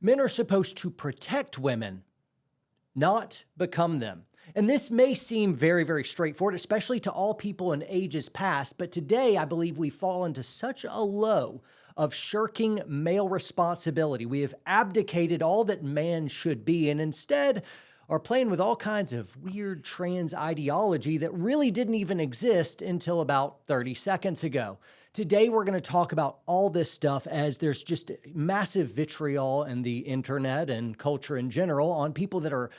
Men are supposed to protect women, not become them. And this may seem very, very straightforward, especially to all people in ages past. But today, I believe we fall into such a low of shirking male responsibility. We have abdicated all that man should be and instead are playing with all kinds of weird trans ideology that really didn't even exist until about 30 seconds ago. Today, we're going to talk about all this stuff as there's just massive vitriol in the internet and culture in general on people that are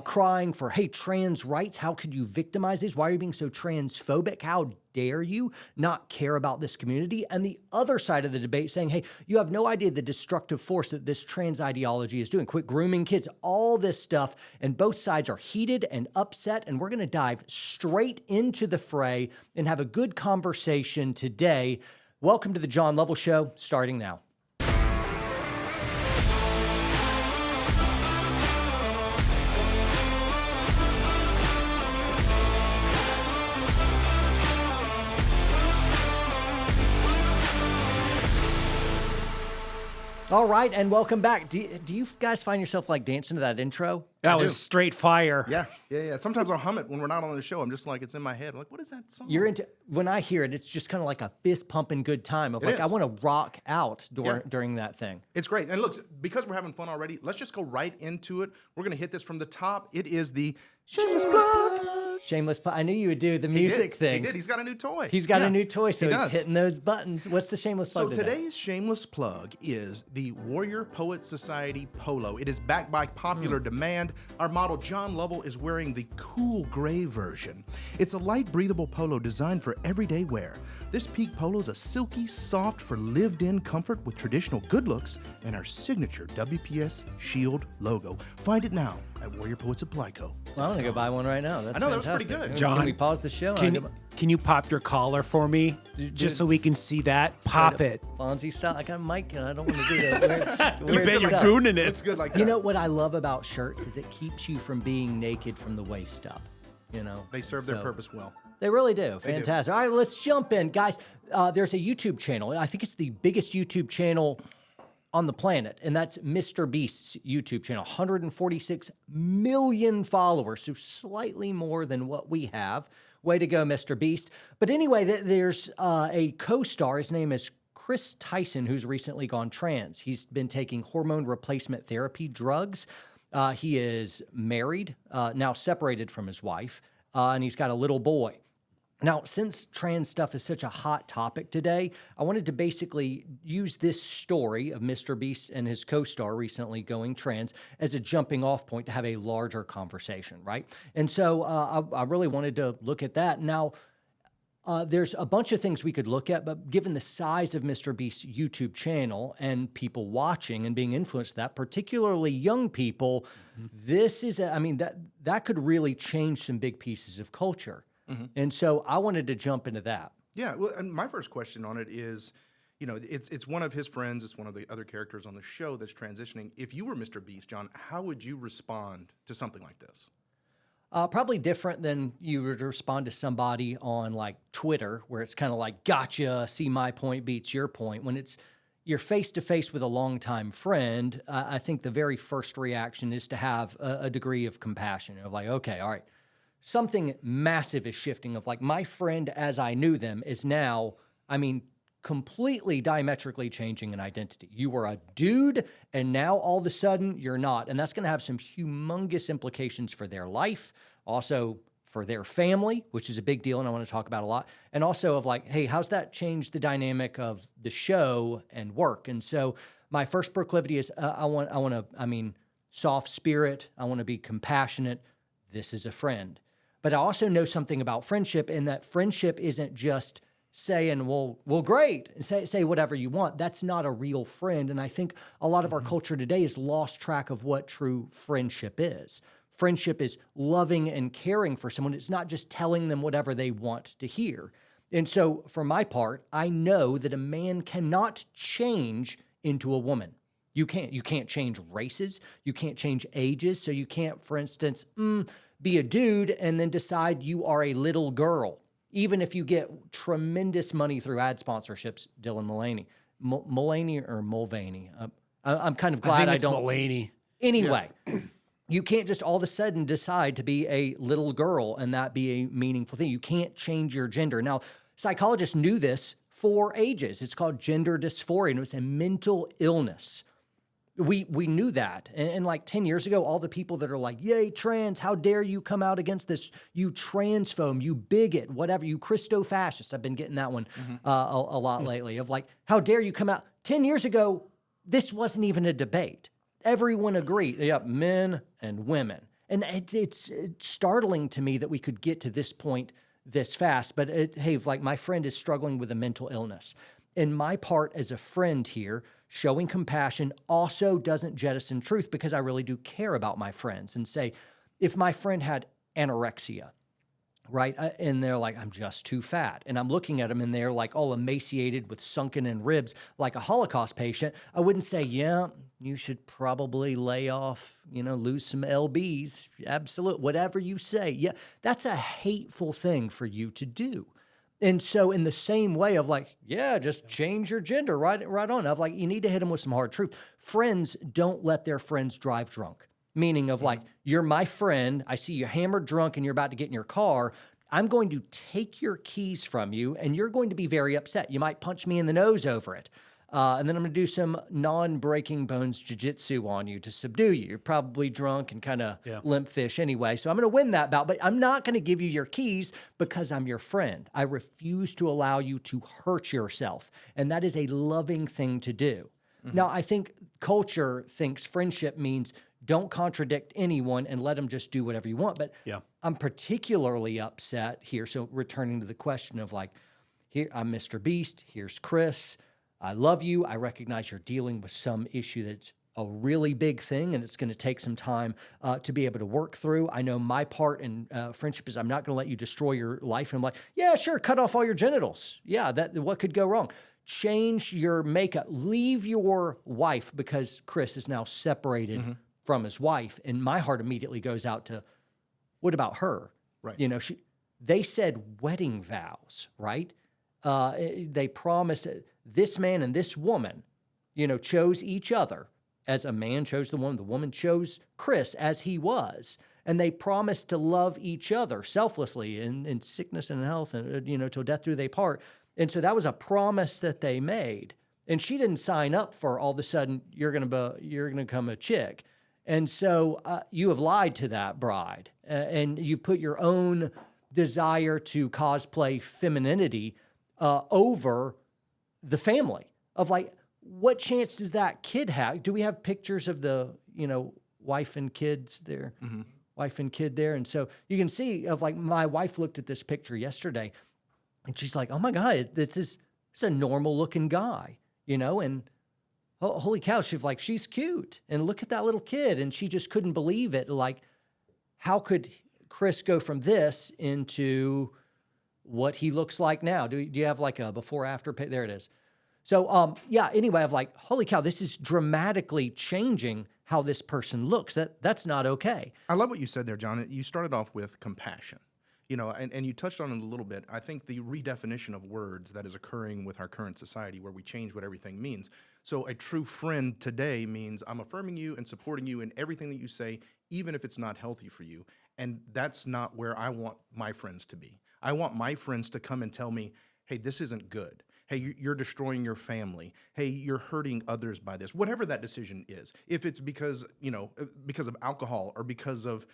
crying for, hey, trans rights, how could you victimize these? Why are you being so transphobic? How dare you not care about this community? And the other side of the debate saying, hey, you have no idea the destructive force that this trans ideology is doing. Quit grooming kids, all this stuff. And both sides are heated and upset. And we're going to dive straight into the fray and have a good conversation today. Welcome to the John Lovell Show, starting now. All right, and welcome back. Do you guys find yourself like dancing to that intro? That was straight fire. Yeah. Sometimes I'll hum it when we're not on the show. I'm just like, it's in my head. I'm like, what is that song? When I hear it, it's just kind of like a fist pumping good time of like, I want to rock out during that thing. It's great. And look, because we're having fun already, let's just go right into it. We're going to hit this from the top. It is the Shameless Plug. Shameless plug. I knew you would do the music thing. He did. He's got a new toy. He's got a new toy, so he's hitting those buttons. What's the shameless plug? So today's shameless plug is the Warrior Poet Society polo. It is backed by popular demand. Our model John Lovell is wearing the cool gray version. It's a light, breathable polo designed for everyday wear. This peak polo is a silky, soft for lived-in comfort with traditional good looks and our signature WPS Shield logo. Find it now at Warrior Poet Supply Co. Well, I'm going to go buy one right now. That's fantastic. That was pretty good. John, can we pause the show? Can you pop your collar for me? Just so we can see that? Pop it. Fonzie style. I got a mic and I don't want to do that. You bet you're gooning it. It's good like that. You know what I love about shirts is it keeps you from being naked from the waist up. You know, They serve their purpose well. They really do. Fantastic. All right, let's jump in. Guys, there's a YouTube channel. I think it's the biggest YouTube channel on the planet, and that's Mr. Beast's YouTube channel. 146 million followers, so slightly more than what we have. Way to go, Mr. Beast. But anyway, there's a co-star. His name is Chris Tyson, who's recently gone trans. He's been taking hormone replacement therapy drugs. He is married, now separated from his wife, and he's got a little boy. Now, since trans stuff is such a hot topic today, I wanted to basically use this story of Mr. Beast and his co-star recently going trans as a jumping off point to have a larger conversation, right? And so I really wanted to look at that. Now, there's a bunch of things we could look at, but given the size of Mr. Beast's YouTube channel and people watching and being influenced that, particularly young people, this is, that could really change some big pieces of culture. And so I wanted to jump into that. Yeah, well, and my first question on it is, you know, it's one of his friends, it's one of the other characters on the show that's transitioning. If you were Mr. Beast, John, how would you respond to something like this? Probably different than you would respond to somebody on like Twitter, where it's kind of like, gotcha, see my point beats your point. When you're face to face with a longtime friend, I think the very first reaction is to have a degree of compassion of like, okay, all right. Something massive is shifting of like my friend as I knew them is now, completely diametrically changing an identity. You were a dude and now all of a sudden you're not. And that's going to have some humongous implications for their life, also for their family, which is a big deal and I want to talk about a lot. And also of like, hey, how's that change the dynamic of the show and work? And so my first proclivity is soft spirit. I want to be compassionate. This is a friend. But I also know something about friendship, and that friendship isn't just saying, well, great, and say whatever you want. That's not a real friend. And I think a lot of our culture today has lost track of what true friendship is. Friendship is loving and caring for someone. It's not just telling them whatever they want to hear. And so for my part, I know that a man cannot change into a woman. You can't change races. You can't change ages. So you can't, for instance, be a dude and then decide you are a little girl, even if you get tremendous money through ad sponsorships. Dylan Mulvaney, Mulvaney or Mulvaney. I'm kind of I glad think I it's don't. Mulaney. Anyway, you can't just all of a sudden decide to be a little girl and that be a meaningful thing. You can't change your gender. Now, psychologists knew this for ages. It's called gender dysphoria, and it was a mental illness. We knew that. And like 10 years ago, all the people that are like, yay, trans, how dare you come out against this, you transphobe, you bigot, whatever, you Christo-fascist. I've been getting that one a lot lately of like, how dare you come out. 10 years ago, this wasn't even a debate. Everyone agreed, yeah, men and women. And it's startling to me that we could get to this point this fast. But hey, like my friend is struggling with a mental illness. And my part as a friend here, showing compassion also doesn't jettison truth because I really do care about my friends and say, if my friend had anorexia, right? And they're like, I'm just too fat. And I'm looking at them and they're like all emaciated with sunken in ribs, like a Holocaust patient. I wouldn't say, yeah, you should probably lay off, lose some LBs. Absolute, whatever you say. Yeah, that's a hateful thing for you to do. And so in the same way of like, yeah, just change your gender right on. Of like, you need to hit them with some hard truth. Friends don't let their friends drive drunk. Meaning of like, you're my friend. I see you hammered drunk and you're about to get in your car. I'm going to take your keys from you and you're going to be very upset. You might punch me in the nose over it. And then I'm going to do some non-breaking bones jiu-jitsu on you to subdue you. You're probably drunk and kind of limp fish anyway. So I'm going to win that bout, but I'm not going to give you your keys because I'm your friend. I refuse to allow you to hurt yourself. And that is a loving thing to do. Now, I think culture thinks friendship means don't contradict anyone and let them just do whatever you want. But I'm particularly upset here. So returning to the question of like, here, I'm Mr. Beast. Here's Chris. I love you. I recognize you're dealing with some issue that's a really big thing, and it's going to take some time to be able to work through. I know my part in friendship is I'm not going to let you destroy your life. And I'm like, yeah, sure, cut off all your genitals. Yeah, what could go wrong? Change your makeup. Leave your wife because Chris is now separated from his wife, and my heart immediately goes out to, what about her? Right. They said wedding vows, right? They promised this man and this woman, chose each other as a man chose the woman chose Chris as he was. And they promised to love each other selflessly in sickness and health and, till death do they part. And so that was a promise that they made. And she didn't sign up for all of a sudden, you're going to become a chick. And so you have lied to that bride and you've put your own desire to cosplay femininity over the family of like, what chance does that kid have? Do we have pictures of the, wife and kids there? Wife and kid there. And so you can see of like, my wife looked at this picture yesterday and she's like, oh my God, it's a normal looking guy, and holy cow, she's cute. And look at that little kid. And she just couldn't believe it. Like, how could Chris go from this into what he looks like now? Do you have like a before after pic? There it is. So, anyway, of like, holy cow, this is dramatically changing how this person looks. That's not okay. I love what you said there, John. You started off with compassion, and you touched on it a little bit. I think the redefinition of words that is occurring with our current society where we change what everything means. So a true friend today means I'm affirming you and supporting you in everything that you say, even if it's not healthy for you. And that's not where I want my friends to be. I want my friends to come and tell me, hey, this isn't good. Hey, you're destroying your family. Hey, you're hurting others by this. Whatever that decision is. If it's because of alcohol or because of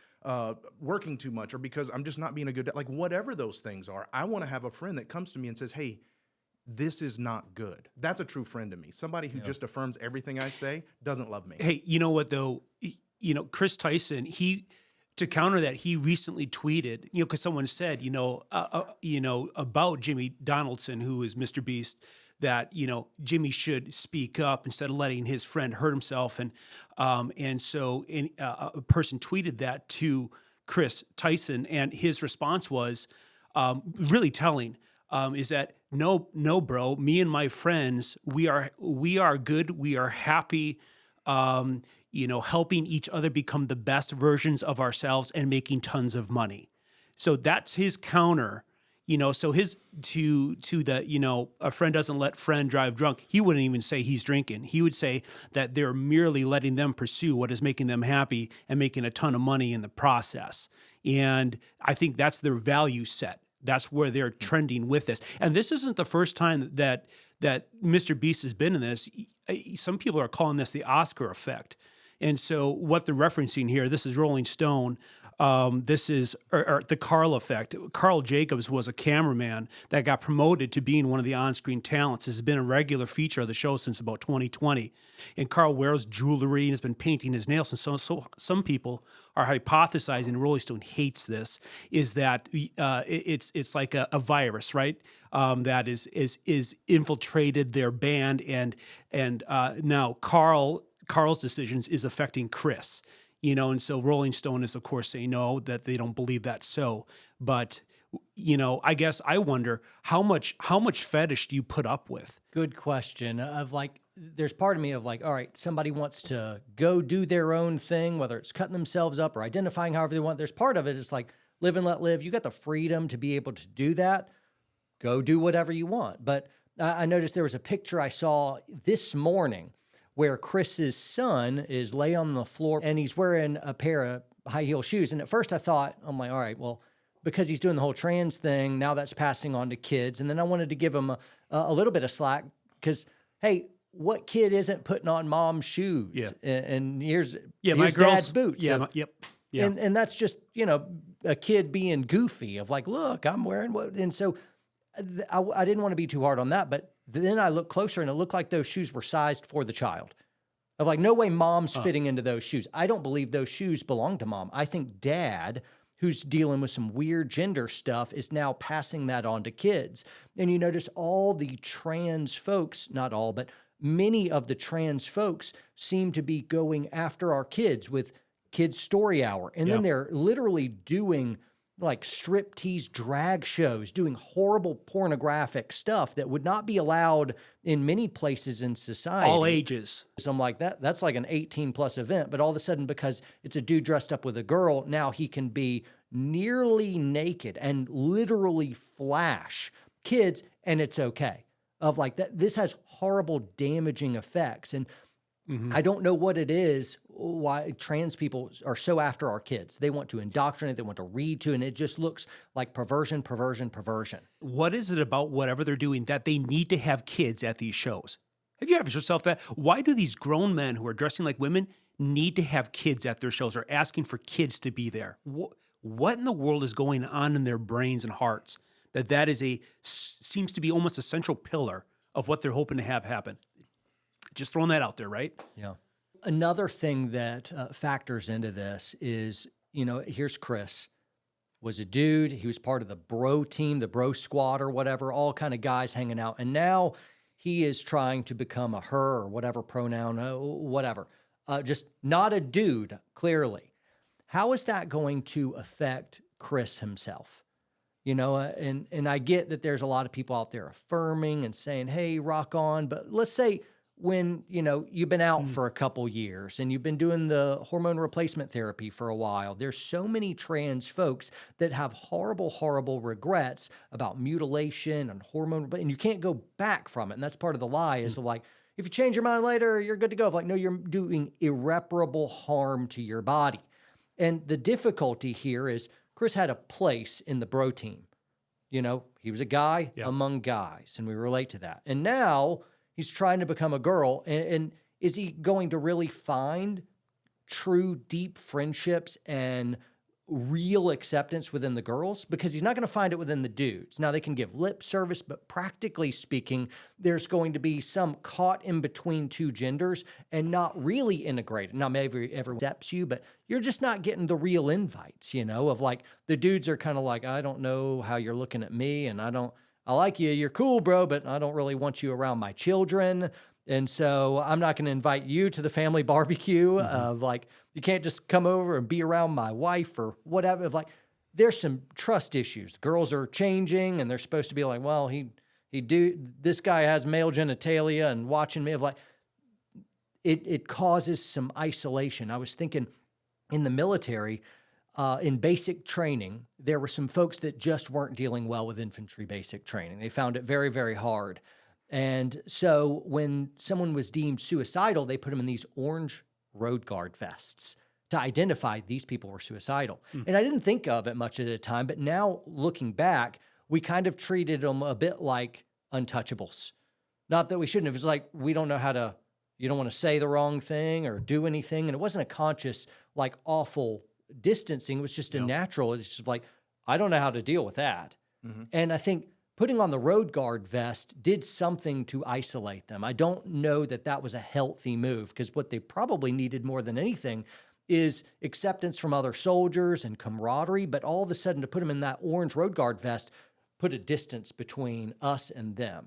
working too much or because I'm just not being a good, like whatever those things are, I want to have a friend that comes to me and says, hey, this is not good. That's a true friend to me. Somebody who just affirms everything I say doesn't love me. Hey, you know what though? Chris Tyson, to counter that, he recently tweeted, because someone said, about Jimmy Donaldson, who is Mr. Beast, that, Jimmy should speak up instead of letting his friend hurt himself. And so a person tweeted that to Chris Tyson, and his response was really telling, is that, no, bro, me and my friends, we are good. We are happy, helping each other become the best versions of ourselves and making tons of money. So that's his counter. So his to the, a friend doesn't let friend drive drunk. He wouldn't even say he's drinking. He would say that they're merely letting them pursue what is making them happy and making a ton of money in the process. And I think that's their value set. That's where they're trending with this. And this isn't the first time that Mr. Beast has been in this. Some people are calling this the Oscar effect. And so what they're referencing here, this is Rolling Stone. This is or the Carl effect. Carl Jacobs was a cameraman that got promoted to being one of the on-screen talents. Has been a regular feature of the show since about 2020. And Carl wears jewelry and has been painting his nails. And so some people are hypothesizing, and Rolling Stone hates this, is that it's like a virus, right? That is infiltrated their band, and now Carl's decisions is affecting Chris. And so Rolling Stone is, of course, saying no, that they don't believe that's so. But, I guess I wonder how much fetish do you put up with? Good question. There's part of me of all right, somebody wants to go do their own thing, whether it's cutting themselves up or identifying however they want. There's part of it is live and let live. You got the freedom to be able to do that. Go do whatever you want. But I noticed there was a picture I saw this morning where Chris's son is laying on the floor and he's wearing a pair of high heel shoes. And at first I'm like, all right, well, because he's doing the whole trans thing, now that's passing on to kids. And then I wanted to give him a little bit of slack because, hey, what kid isn't putting on mom's shoes? Yeah. And here's my dad's boots. Yeah. Yep. Yeah. And that's just, a kid being goofy of look, I'm wearing what. And so I didn't want to be too hard on that, but then I looked closer and it looked like those shoes were sized for the child. Of no way mom's fitting into those shoes. I don't believe those shoes belong to mom. I think dad, who's dealing with some weird gender stuff, is now passing that on to kids. And you notice all the trans folks, not all, but many of the trans folks seem to be going after our kids with Kids Story Hour. And then they're literally doing striptease drag shows, doing horrible pornographic stuff that would not be allowed in many places in society. All ages. So I'm like, that's like an 18 plus event. But all of a sudden, because it's a dude dressed up with a girl, now he can be nearly naked and literally flash kids, and it's okay. Of that, this has horrible damaging effects. And I don't know what it is, why trans people are so after our kids. They want to indoctrinate, they want to read to, and it just looks like perversion. What is it about whatever they're doing that they need to have kids at these shows? Have you asked yourself that? Why do these grown men who are dressing like women need to have kids at their shows or asking for kids to be there? What in the world is going on in their brains and hearts that is seems to be almost a central pillar of what they're hoping to have happen? Just throwing that out there, right? Yeah. Another thing that factors into this is, here's Chris, was a dude. He was part of the bro team, the bro squad or whatever, all kind of guys hanging out. And now he is trying to become a her or whatever pronoun, whatever. Just not a dude, clearly. How is that going to affect Chris himself? And I get that there's a lot of people out there affirming and saying, hey, rock on. But let's say when, you've been out for a couple years and you've been doing the hormone replacement therapy for a while, there's so many trans folks that have horrible, horrible regrets about mutilation and hormone, and you can't go back from it. And that's part of the lie is if you change your mind later, you're good to go. No, you're doing irreparable harm to your body. And the difficulty here is Chris had a place in the bro team. He was a guy among guys, and we relate to that. And now he's trying to become a girl. And is he going to really find true, deep friendships and real acceptance within the girls? Because he's not going to find it within the dudes. Now, they can give lip service, but practically speaking, there's going to be some caught in between two genders and not really integrated. Now, maybe everyone accepts you, but you're just not getting the real invites, of the dudes are kind of I don't know how you're looking at me, and I like you, you're cool, bro, but I don't really want you around my children. And so I'm not going to invite you to the family barbecue of you can't just come over and be around my wife or whatever. There's some trust issues. Girls are changing and they're supposed to be well, this guy has male genitalia and watching me it causes some isolation. I was thinking in the military, in basic training, there were some folks that just weren't dealing well with infantry basic training. They found it very, very hard. And so when someone was deemed suicidal, they put them in these orange road guard vests to identify these people were suicidal. And I didn't think of it much at a time, but now looking back, we kind of treated them a bit like untouchables. Not that we shouldn't have. It was like, we don't know how to, you don't want to say the wrong thing or do anything. And it wasn't a conscious, like, awful distancing. It was just a natural. It's just like, I don't know how to deal with that. And I think putting on the road guard vest did something to isolate them. I don't know that that was a healthy move, because what they probably needed more than anything is acceptance from other soldiers and camaraderie. But all of a sudden, to put them in that orange road guard vest put a distance between us and them.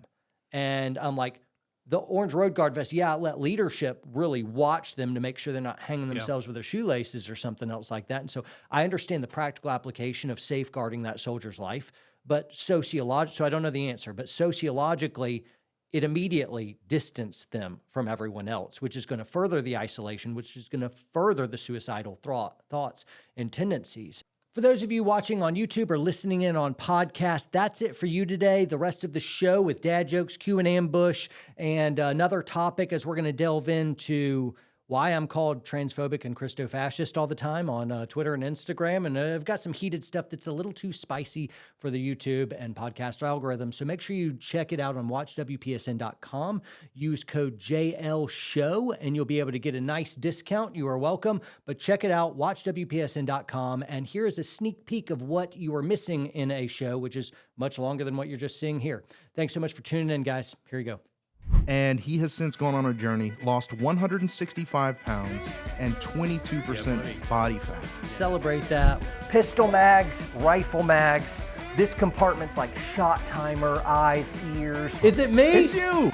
And I'm like, the orange road guard vest, let leadership really watch them to make sure they're not hanging themselves with their shoelaces or something else like that. And so I understand the practical application of safeguarding that soldier's life, but so I don't know the answer, but sociologically, it immediately distanced them from everyone else, which is going to further the isolation, which is going to further the suicidal thoughts and tendencies. For those of you watching on YouTube or listening in on podcast, that's it for you today. The rest of the show with dad jokes, Q&A ambush, and another topic as we're going to delve into why I'm called transphobic and Christo-fascist all the time on Twitter and Instagram. And I've got some heated stuff that's a little too spicy for the YouTube and podcast algorithm. So make sure you check it out on watchwpsn.com. Use code JLSHOW and you'll be able to get a nice discount. You are welcome. But check it out, watchwpsn.com. And here is a sneak peek of what you are missing in a show, which is much longer than what you're just seeing here. Thanks so much for tuning in, guys. Here you go. And he has since gone on a journey, lost 165 pounds and 22% body fat. Celebrate that. Pistol mags, rifle mags. This compartment's like shot timer, eyes, ears. Is it me? It's you!